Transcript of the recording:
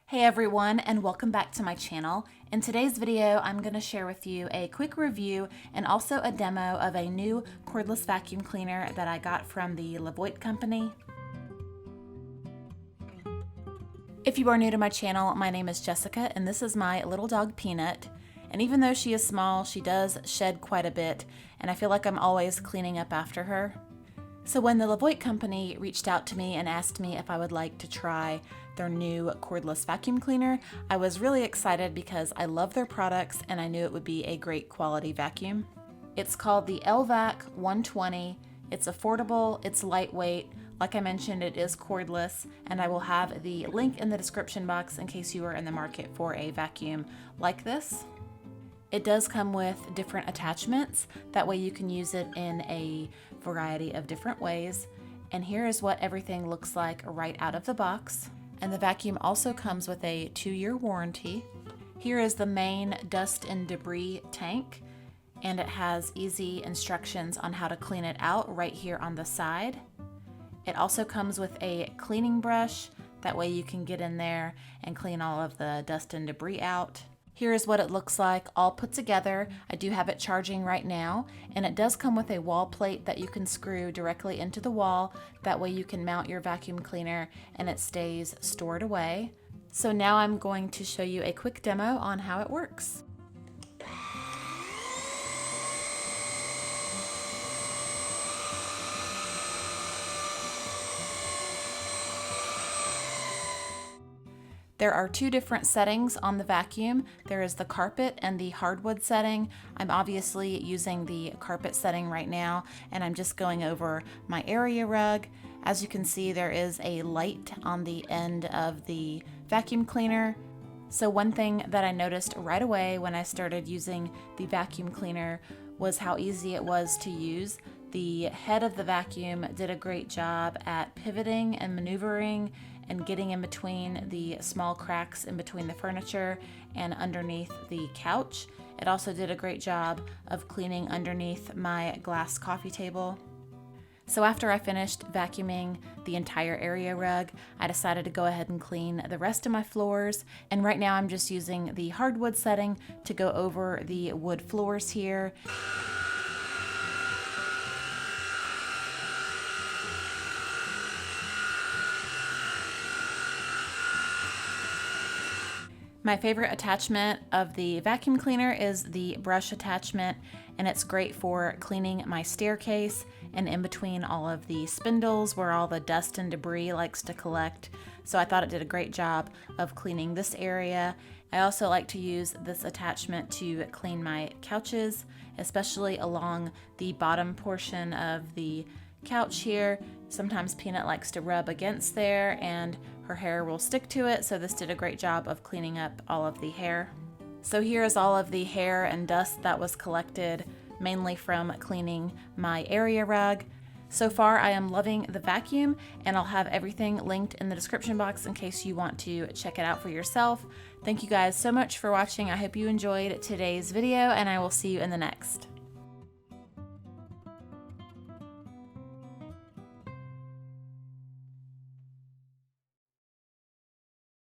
Hey everyone, and welcome back to my channel. In today's video, I'm going to share with you a quick review and also a demo of a new cordless vacuum cleaner that I got from the Levoit company. If you are new to my channel, my name is Jessica and this is my little dog Peanut. And even though she is small, she does shed quite a bit, and I feel like I'm always cleaning up after her. So when the Levoit company reached out to me and asked me if I would like to try their new cordless vacuum cleaner, I was really excited because I love their products and I knew it would be a great quality vacuum. It's called the LVAC-120. It's affordable, it's lightweight. Like I mentioned, it is cordless, and I will have the link in the description box in case you are in the market for a vacuum like this. It does come with different attachments, that way you can use it in a variety of different ways. And here is what everything looks like right out of the box. And the vacuum also comes with a 2-year warranty. Here is the main dust and debris tank, and it has easy instructions on how to clean it out right here on the side. It also comes with a cleaning brush, that way you can get in there and clean all of the dust and debris out. Here is what it looks like all put together. I do have it charging right now, and it does come with a wall plate that you can screw directly into the wall. That way you can mount your vacuum cleaner and it stays stored away. So now I'm going to show you a quick demo on how it works. There are 2 different settings on the vacuum. There is the carpet and the hardwood setting. I'm obviously using the carpet setting right now, and I'm just going over my area rug. As you can see, there is a light on the end of the vacuum cleaner. So one thing that I noticed right away when I started using the vacuum cleaner was how easy it was to use. The head of the vacuum did a great job at pivoting and maneuvering and getting in between the small cracks in between the furniture and underneath the couch. It also did a great job of cleaning underneath my glass coffee table. So after I finished vacuuming the entire area rug, I decided to go ahead and clean the rest of my floors. And right now I'm just using the hardwood setting to go over the wood floors here. My favorite attachment of the vacuum cleaner is the brush attachment, and it's great for cleaning my staircase and in between all of the spindles where all the dust and debris likes to collect. So I thought it did a great job of cleaning this area. I also like to use this attachment to clean my couches, especially along the bottom portion of the couch here. Sometimes Peanut likes to rub against there and her hair will stick to it, so this did a great job of cleaning up all of the hair. So here is all of the hair and dust that was collected mainly from cleaning my area rug. So far I am loving the vacuum, and I'll have everything linked in the description box in case you want to check it out for yourself. Thank you guys so much for watching. I hope you enjoyed today's video, and I will see you in the next.